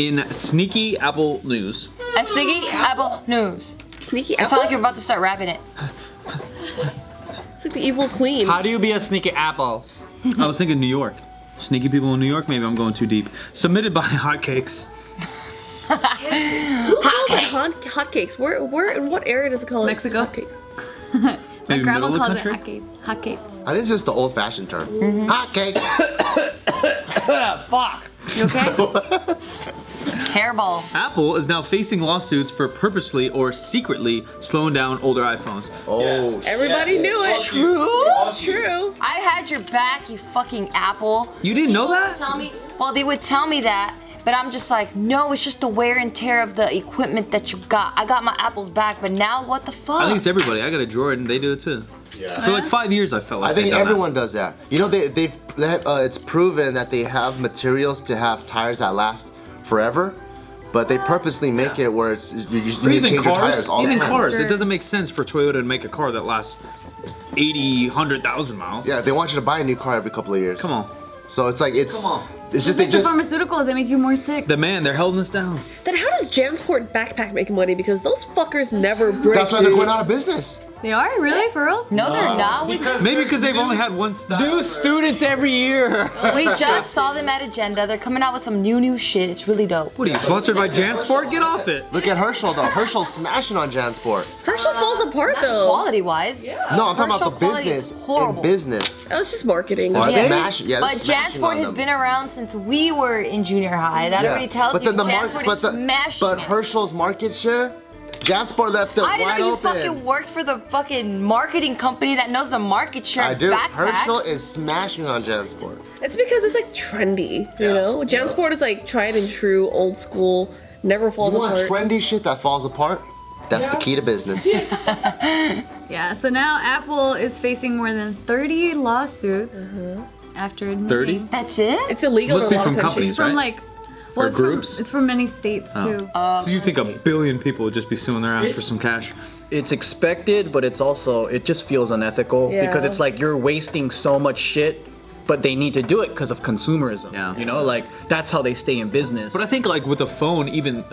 In sneaky Apple news. A sneaky Apple news. Sneaky It apple? sounds like you're about to start rapping it. It's like the evil queen. How do you be a sneaky apple? I was thinking New York. Sneaky people in New York? Maybe I'm going too deep. Submitted by Hotcakes. Who calls it hotcakes? Where in what area does it call it? Mexico. Hotcakes. Maybe Grandma middle of calls the it country? hotcakes. I think it's just the old-fashioned term. Hot cake. Fuck. You okay? Hairball. Apple is now facing lawsuits for purposely or secretly slowing down older iPhones. Oh, Everybody knew it. True? It's true. I had your back, you fucking Apple. You didn't know People that? would tell me, well, they would tell me that, but I'm just like, no, it's just the wear and tear of the equipment that you got. I got my Apple's back, but now what the fuck? I think it's everybody. I got a Jordan. They do it too. Yeah. For like 5 years, I felt like I think they've done everyone does that. You know, it's proven that they have materials to have tires that last forever, but they purposely make it where it's you just Or need to even change your cars. tires all Even the time. cars. It doesn't make sense for Toyota to make a car that lasts 80, 100,000 miles. Yeah, they want you to buy a new car every couple of years. Come on. So it's like it's Come on. it's just Just they like the just pharmaceuticals, they make you more sick. They're holding us down. Then how does Jansport Backpack make money? Because those fuckers never break. that's why they're going out of business. They are? Really? For reals? no, they're not. Maybe because they've only had one style. New students every year. We just saw them at Agenda. They're coming out with some new shit. It's really dope. What are you, sponsored by Jansport? Get off it. Look at Herschel though. Herschel's smashing on Jansport. Herschel falls apart Not though. quality-wise. No, I'm talking about the Herschel quality is business. horrible. In business. That was just marketing. They're Yeah. smashing. Yeah, But they're smashing Jansport on has them. been around since we were in junior high. That already tells you Jansport is smashing But it. Herschel's market share, Jansport left it I didn't wide know you open. fucking worked for the fucking marketing company that knows the market share I of do. backpacks. Herschel is smashing on Jansport. It's because it's like trendy, you know? Jansport is like tried and true, old school, never falls You want apart. trendy shit that falls apart? That's the key to business. Yeah, so now Apple is facing more than 30 lawsuits after admitting. 30? That's it? It's illegal Must in be a lot from of companies, countries. It's from right? like, well, Or it's groups? From, it's from many states too. So you think a billion people would just be suing their ass for some cash? It's expected, but it's also, it just feels unethical because Yeah. it's like you're wasting so much shit, but they need to do it because of consumerism. Yeah. You know, like that's how they stay in business. But I think like with a phone, even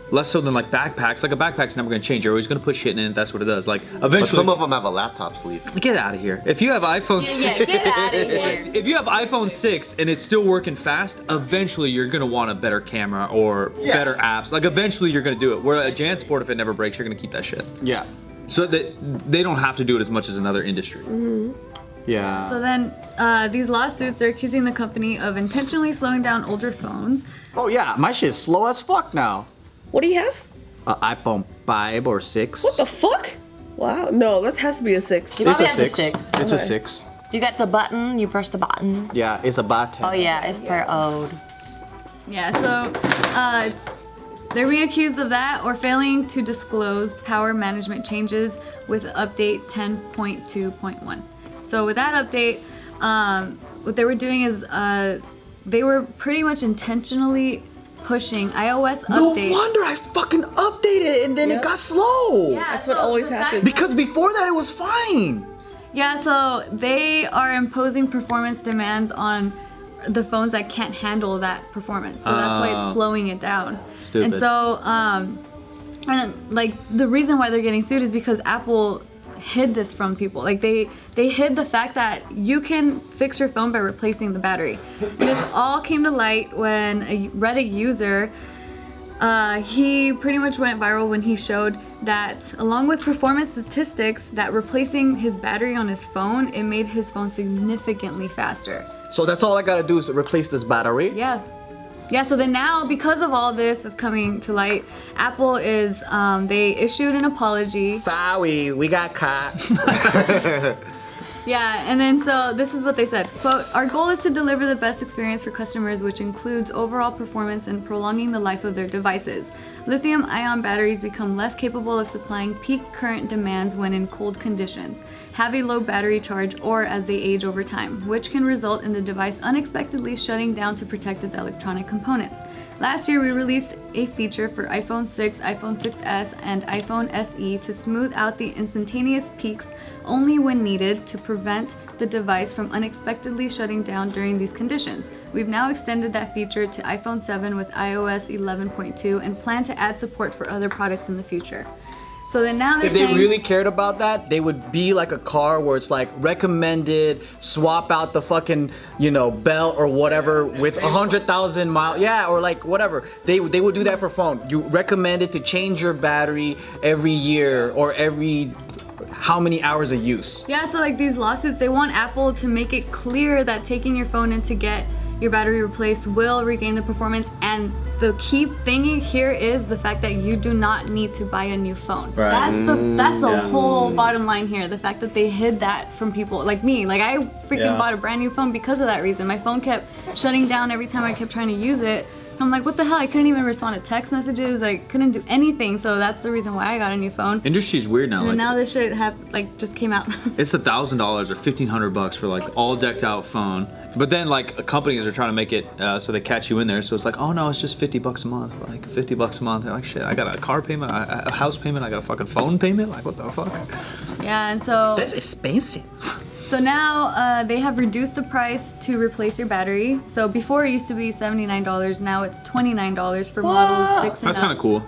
less so than like backpacks. Like a backpack's never gonna change. You're always gonna put shit in it. That's what it does. Like But eventually. some of them have a laptop sleeve. Get out of here. If you have iPhone Yeah, get out of here. If you have iPhone 6 and it's still working fast, eventually you're gonna want a better camera or better apps. Like eventually you're gonna do it. Where a Jansport, if it never breaks, you're gonna keep that shit. yeah. So that they don't have to do it as much as another industry. Yeah. So then, these lawsuits are accusing the company of intentionally slowing down older phones. Oh yeah, my shit's slow as fuck now. What do you have? iPhone 5 or 6. What the fuck? Wow, no, that has to be a 6. He It's probably a has a 6. 6. It's a Okay. 6. You got the button, you press the button. Yeah, it's a button. Oh yeah, it's per ode. Yeah, so they're being accused of that or failing to disclose power management changes with update 10.2.1. So with that update, what they were doing is they were pretty much intentionally pushing iOS No update. wonder I fucking updated and then it got slow. Yeah, That's what so always the fact happens. Because before that it was fine. Yeah, so they are imposing performance demands on the phones that can't handle that performance. So that's why it's slowing it down. Stupid. And so, and like the reason why they're getting sued is because Apple hid this from people. Like they hid the fact that you can fix your phone by replacing the battery. And this all came to light when a Reddit user he pretty much went viral when he showed that along with performance statistics that replacing his battery on his phone, it made his phone significantly faster. So that's all I gotta do is replace this battery. Yeah. Yeah, so then now, because of all this that's coming to light, Apple is, they issued an apology. Sorry, we got caught. Yeah, and then so this is what they said, quote, "Our goal is to deliver the best experience for customers, which includes overall performance and prolonging the life of their devices. Lithium-ion batteries become less capable of supplying peak current demands when in cold conditions, have a low battery charge, or as they age over time, which can result in the device unexpectedly shutting down to protect its electronic components. Last year, we released a feature for iPhone 6, iPhone 6s, and iPhone SE to smooth out the instantaneous peaks only when needed to prevent the device from unexpectedly shutting down during these conditions. We've now extended that feature to iPhone 7 with iOS 11.2 and plan to add support for other products in the future. So then now they're If saying... they really cared about that, they would be like a car where it's like recommended, swap out the fucking, belt or whatever with 100,000 miles. Yeah, or like whatever. They would do that for phone. You recommended to change your battery every year or every how many hours of use. Yeah, so like these lawsuits, they want Apple to make it clear that taking your phone in to get your battery replaced will regain the performance, and the key thing here is the fact that you do not need to buy a new phone. Right. That's the whole bottom line here. The fact that they hid that from people like me. Like I freaking bought a brand new phone because of that reason. My phone kept shutting down every time I kept trying to use it. I'm like, what the hell? I couldn't even respond to text messages. I couldn't do anything. So that's the reason why I got a new phone. Industry's weird now. And Like, now this shit just came out. it's $1,000 or $1,500 for like all decked out phone. But then like companies are trying to make it so they catch you in there. So it's like, oh no, it's just $50 a month. Like $50 a month. They're like, shit, I got a car payment, a house payment, I got a fucking phone payment. Like what the fuck? Yeah, and so That's expensive. So now they have reduced the price to replace your battery. So before it used to be $79, now it's $29 for models 6 and up. That's kind of cool.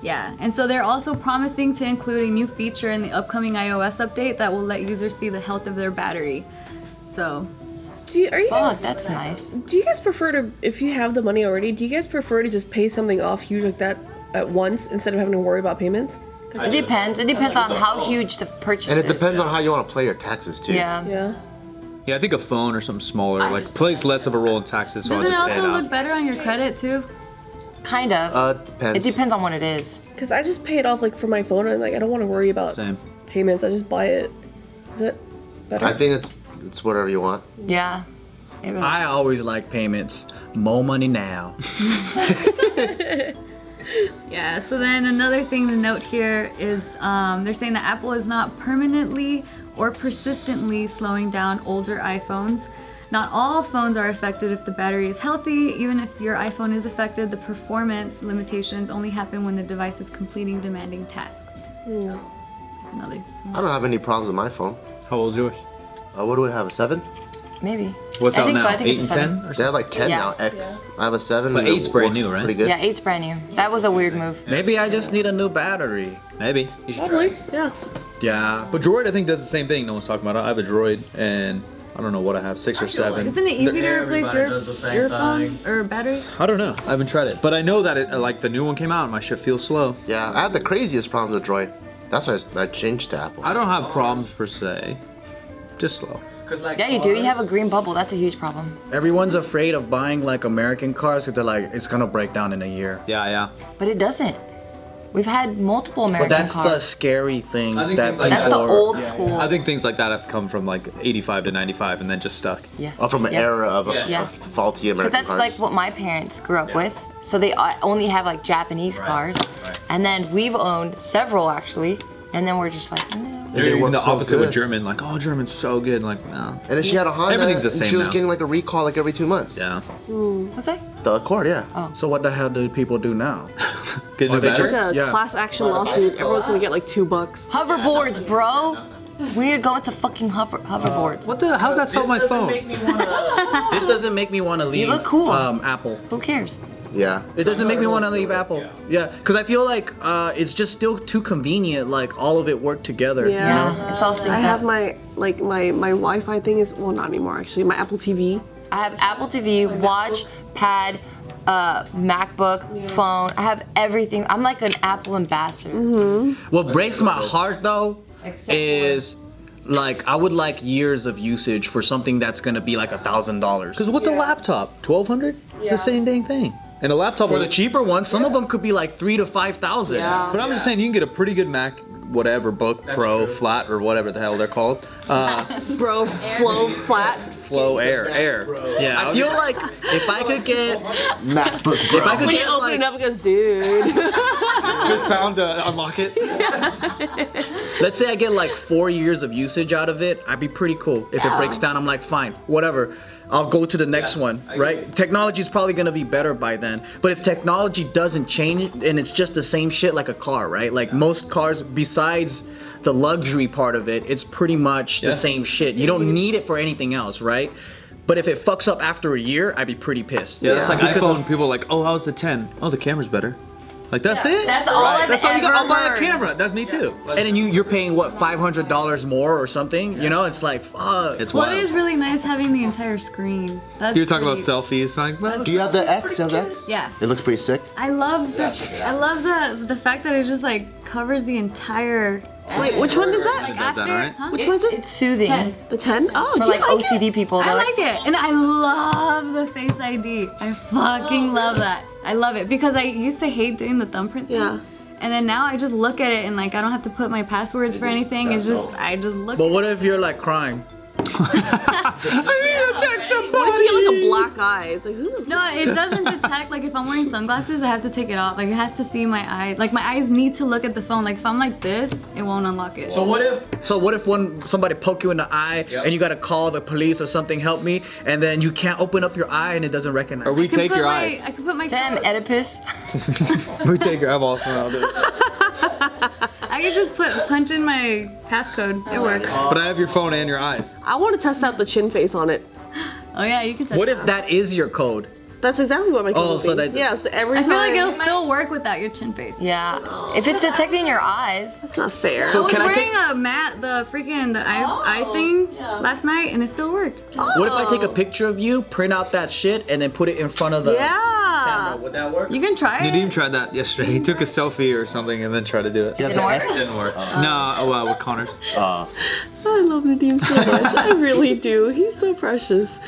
Yeah, and so they're also promising to include a new feature in the upcoming iOS update that will let users see the health of their battery. So, That's nice. Do you guys prefer to, if you have the money already, do you guys prefer to just pay something off huge like that at once instead of having to worry about payments? It depends. It depends on how huge the purchase is. And it depends on how you want to play your taxes too. Yeah. Yeah. Yeah, I think a phone or something smaller like plays less of a role in taxes. So I doesn't it just pay it also out. look better on your credit too? Kind of. Depends. It depends on what it is. Because I just pay it off like for my phone and like I don't want to worry about Same. payments. I just buy it. Is it better? I think it's whatever you want. Yeah. It really- I always like payments. More money now. Yeah, so then another thing to note here is they're saying that Apple is not permanently or persistently slowing down older iPhones. Not all phones are affected if the battery is healthy. Even if your iPhone is affected, the performance limitations only happen when the device is completing demanding tasks. That's another. I don't have any problems with my phone. How old's yours? What do we have? A 7? Maybe. What's I out think now? so. I think 8 it's and a 10? 7. Or They have like 10 Yeah. now, X. I have a 7. But and it 8's brand works new, right? Pretty good. Yeah, 8's brand new. That was a weird move. Maybe I just need a new battery. Maybe. You should Probably. try. Yeah. Yeah. But Droid, I think, does the same thing. No one's talking about it. I have a Droid, and I don't know what I have, 6 or 7. Isn't it easy to replace your phone or battery? I don't know. I haven't tried it. But I know that it, like the new one came out and my shit feels slow. Yeah, I have the craziest problems with Droid. That's why I changed to Apple. I don't have problems per se. Just slow. Yeah, you do. You have a green bubble. That's a huge problem. Everyone's afraid of buying like American cars because they're like, it's gonna break down in a year. Yeah. But it doesn't. We've had multiple But American that's cars. the scary thing. I think That things like That's the that- old school. I think things like that have come from like 85 to 95 and then just stuck. Yeah. From an Yeah. era of, Yeah. of faulty Because American that's cars. like what my parents grew up with. So they only have like Japanese cars. And then we've owned several actually. And then we're just like, no. They're they even work the so opposite with good. German. Like, oh, German's so good. Like, no. And then she had a Honda. Everything's the and same she was now. getting like a recall like every 2 months. Yeah. What's that? The Accord, yeah. So what the hell do people do now? Get a new they battery? just- A Yeah. class action lawsuit. Everyone's gonna get like $2. Hoverboards, bro. We're going to fucking hoverboards. What the? How's that solve my phone? This doesn't make me want to leave. look cool. Apple. Who cares? Yeah. It doesn't make me want to leave Apple. Yeah, because I feel like it's just still too convenient. Like all of it worked together. Yeah. Yeah, it's all synced I up. have my Wi-Fi thing is, well, not anymore actually. My Apple TV. I have Apple TV, watch, pad, MacBook, phone. I have everything. I'm like an Apple ambassador. What breaks my heart though is like I would like years of usage for something that's gonna be like $1,000. Because what's a laptop? 1,200? It's the same dang thing. And a laptop For the cheaper ones, some of them could be like 3,000 to 5,000. Yeah. But I'm just saying, you can get a pretty good Mac, whatever, Book Pro, Flat, or whatever the hell they're called. Bro, flow flat. Flow Air. Yeah. I feel like if I could get, MacBook Pro. if I could When you get open like, it up, it goes, dude. fist pound to unlock it. let's say I get like 4 years of usage out of it, I'd be pretty cool. If it breaks down, I'm like, fine, whatever. I'll go to the next one, right? Technology is probably gonna be better by then. But if technology doesn't change and it's just the same shit like a car, right? Like most cars, besides the luxury part of it, it's pretty much the same shit. You don't need it for anything else, right? But if it fucks up after a year, I'd be pretty pissed. Yeah, that's like Because iPhone. People are like, oh, how's the 10? Oh, the camera's better. Like that's it. That's all I've That's all you got. ever I'll buy a heard. camera. That's me too. And then you're paying what, $500 more or something? You know, it's like fuck. It's What wild. is really nice having the entire screen. That's You were talking about pretty- selfies. Like, well, Do you have the X? You have the X? Yeah. It looks pretty sick. I love the fact that it just like covers the entire. Wait, which one is Like that? does that, after, right? huh? Which one is it? It's soothing. 10. The 10? Oh, For do like you like OCD it? people. I they're like it, and I love the Face ID. I fucking love that. I love it because I used to hate doing the thumbprint thing. Yeah. And then now I just look at it and like I don't have to put my passwords for anything. It's just I just look. But what if you're like crying? What if you get like a black eye? It's like, who the No, it doesn't detect. Like if I'm wearing sunglasses, I have to take it off. Like it has to see my eye. Like my eyes need to look at the phone. Like if I'm like this, it won't unlock it. So what if when somebody poke you in the eye and you gotta call the police or something, help me, and then you can't open up your eye and it doesn't recognize? or we I can take put your my- eyes. I can put my. Damn, Oedipus. We take your eyeballs. And I'll do it. I can just punch in my passcode. It works. But I have your phone and your eyes. I want to test out the chin face on it. Oh yeah, you can. Touch What it. if that is your code? That's exactly what my Oh, code so would be. that's- Yeah, so every I time. feel like it'll still work without your chin face. Yeah. If it's detecting your eyes. That's not fair. So I was can I wearing take? a mat, the eye thing last night, and it still worked. What if I take a picture of you, print out that shit, and then put it in front of the yeah. camera? Would that work? You can try it. Nadeem tried that yesterday. He took a selfie or something and then tried to do it. He has Didn't the work? X? Didn't work. No, oh wow, with Connor's. I love Nadeem so much. I really do. He's so precious.